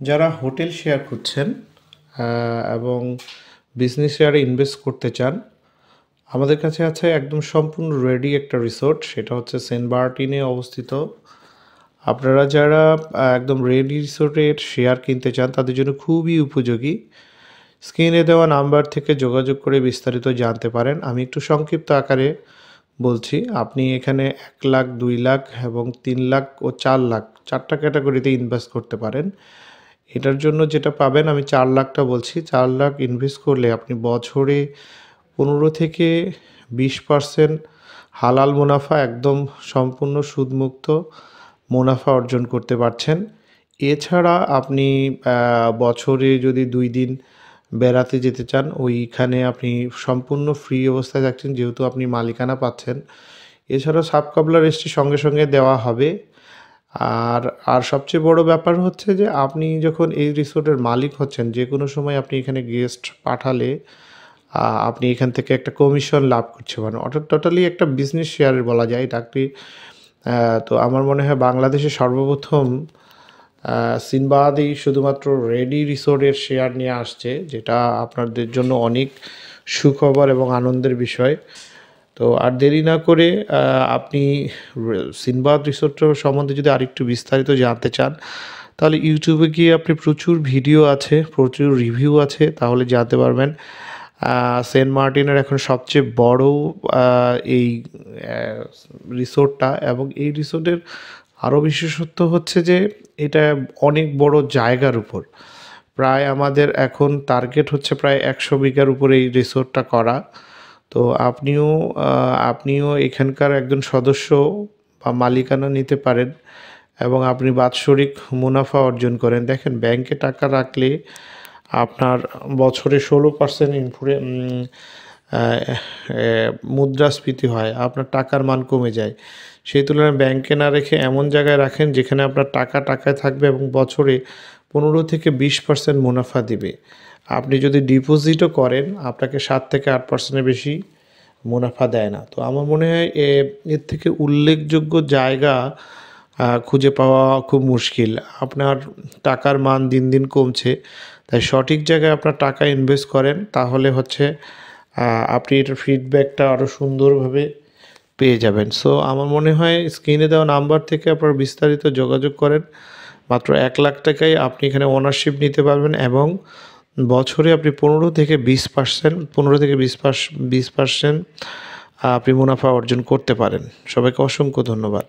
যারা hotel share খুঁজছেন এবং বিজনেস শেয়ারে ইনভেস্ট করতে চান, আমাদের কাছে আছে একদম সম্পূর্ণ রেডি একটা রিসোর্ট। সেটা হচ্ছে সেন্ট মার্টিনে অবস্থিত। আপনারা যারা একদম রেডি রিসোর্টের শেয়ার কিনতে চান তাদের জন্য খুবই উপযোগী। স্ক্রিনে দেওয়া নাম্বার থেকে যোগাযোগ করে বিস্তারিত জানতে পারেন। আমি একটু সংক্ষিপ্ত আকারে বলছি। আপনি এখানে ১ লাখ, ২ লাখ এবং ৩ লাখ ও ৪ লাখ ৪টা ক্যাটাগরিতে ইনভেস্ট করতে পারেন। এটার জন্য যেটা পাবেন আমি ৪ লাখটা বলছি। ৪ লাখ ইনভেস্ট করলে আপনি বছরে ১৫ থেকে ২০% হালাল মুনাফা, একদম সম্পূর্ণ সুদমুক্ত মুনাফা অর্জন করতে পারছেন। এছাড়া আপনি বছরে যদি ২ দিন বেড়াতে যেতে চান, ওইখানে আপনি সম্পূর্ণ ফ্রি অবস্থায় থাকছেন, যেহেতু আপনি মালিকানা পাচ্ছেন। এছাড়াও সাব কাবলা রেজিস্ট্রি সঙ্গে সঙ্গে দেওয়া হবে। আর সবচেয়ে বড় ব্যাপার হচ্ছে যে আপনি যখন এই রিসোর্টের মালিক হচ্ছেন, যেকোনো সময় আপনি এখানে গেস্ট পাঠালে আপনি এখান থেকে একটা কমিশন লাভ করতে পারেন। অর্থাৎ টোটালি একটা বিজনেস শেয়ার বলা যায় এটাকে। তো আমার মনে হয় বাংলাদেশে সর্বপ্রথম সিনবাদই শুধুমাত্র রেডি রিসোর্টের শেয়ার নিয়ে আসছে, যেটা আপনাদের জন্য অনেক সুখবর এবং আনন্দের বিষয়। তো আর দেরি না করে আপনি সিনবাদ রিসোর্ট সম্বন্ধে যদি আরেকটু বিস্তারিত জানতে চান, তাহলে ইউটিউবে গিয়ে আপনি প্রচুর ভিডিও আছে, প্রচুর রিভিউ আছে, তাহলে জানতে পারবেন। সেন্ট মার্টিনের এখন সবচেয়ে বড় এই রিসোর্টটা, এবং এই রিসোর্টের আরও বিশেষত্ব হচ্ছে যে এটা অনেক বড় জায়গার উপর। প্রায় আমাদের এখন টার্গেট হচ্ছে প্রায় ১০০ বিঘার উপরে এই রিসোর্টটা করা। তো আপনিও এখানকার একজন সদস্য বা মালিকানা নিতে পারেন এবং আপনি বাৎসরিক মুনাফা অর্জন করেন। দেখেন, ব্যাংকে টাকা রাখলে আপনার বছরে 16% মুদ্রাস্ফীতি হয়, আপনার টাকার মান কমে যায়। সেই তুলনায় ব্যাংকে না রেখে এমন জায়গায় রাখেন যেখানে আপনার টাকায় থাকবে এবং বছরে 15 থেকে 20% মুনাফা দিবে। আপনি যদি ডিপোজিটও করেন, আপনাকে 7 থেকে 8% বেশি মুনাফা দেয় না। তো আমার মনে হয় এর থেকে উল্লেখযোগ্য জায়গা খুঁজে পাওয়া খুব মুশকিল। আপনার টাকার মান দিন দিন কমছে, তাই সঠিক জায়গায় আপনার টাকা ইনভেস্ট করেন, তাহলে হচ্ছে আপনি এটার ফিডব্যাকটা আরও সুন্দরভাবে পেয়ে যাবেন। সো আমার মনে হয় স্ক্রিনে দেওয়া নাম্বার থেকে আপনারা বিস্তারিত যোগাযোগ করেন। মাত্র ১ লাখ টাকায় আপনি এখানে ওনারশিপ নিতে পারবেন এবং বছরে আপনি 15 থেকে 20% আপনি মুনাফা অর্জন করতে পারেন। সবাইকে অসংখ্য ধন্যবাদ।